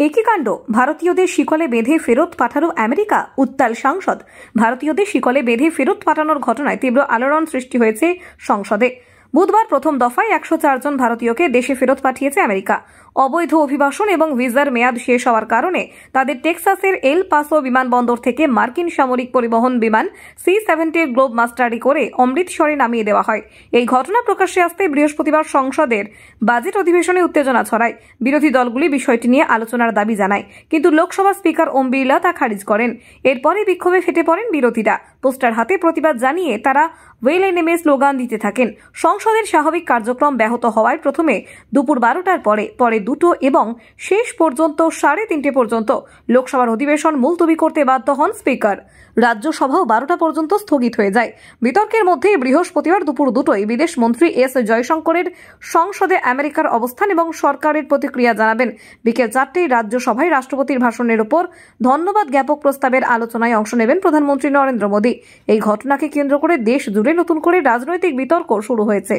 একই কাণ্ড, ভারতীয়দের শিকলে বেঁধে ফেরত পাঠালো আমেরিকা। উত্তাল সাংসদ। ভারতীয়দের শিকলে বেঁধে ফেরত পাঠানোর ঘটনায় তীব্র আলোড়ন সৃষ্টি হয়েছে সংসদে। বুধবার প্রথম দফায় 104 জন ভারতীয়কে দেশে ফেরত পাঠিয়েছে আমেরিকা। অবৈধ অভিবাসন এবং ভিসার মেয়াদ শেষ হওয়ার কারণে তাদের টেক্সাসের এল পাসো বিমানবন্দর থেকে মার্কিন সামরিক পরিবহন বিমান C-70 গ্লোব মাস্টারি করে অমৃতসরে নামিয়ে দেওয়া হয়। এই ঘটনা প্রকাশ্যে আসতে বৃহস্পতিবার সংসদের বাজেট অধিবেশনে উত্তেজনা ছড়ায়। বিরোধী দলগুলি বিষয়টি নিয়ে আলোচনার দাবি জানায়, কিন্তু লোকসভা স্পিকার ওম বিড়লা তা খারিজ করেন। এরপরই বিক্ষোভে ফেটে পড়েন বিরোধীরা। পোস্টার হাতে প্রতিবাদ জানিয়ে তারা ওয়েলে নেমে স্লোগান দিতে থাকেন। সংসদের স্বাভাবিক কার্যক্রম ব্যাহত হওয়ায় প্রথমে দুপুর 12টার পরে 2টো এবং শেষ পর্যন্ত 3:30 পর্যন্ত লোকসভার অধিবেশন মুলতবি করতে বাধ্য হন স্পিকার। রাজ্যসভাও 12টা পর্যন্ত স্থগিত হয়ে যায়। বিতর্কের মধ্যে বৃহস্পতিবার দুপুর 2টোয় বিদেশ মন্ত্রী এস জয়শঙ্করের সংসদে আমেরিকার অবস্থান এবং সরকারের প্রতিক্রিয়া জানাবেন। বিকেল 4টায় রাজ্যসভায় রাষ্ট্রপতির ভাষণের উপর ধন্যবাদ জ্ঞাপক প্রস্তাবের আলোচনায় অংশ নেবেন প্রধানমন্ত্রী নরেন্দ্র মোদী। এই ঘটনাকে কেন্দ্র করে দেশ জুড়ে নতুন করে রাজনৈতিক বিতর্ক শুরু হয়েছে।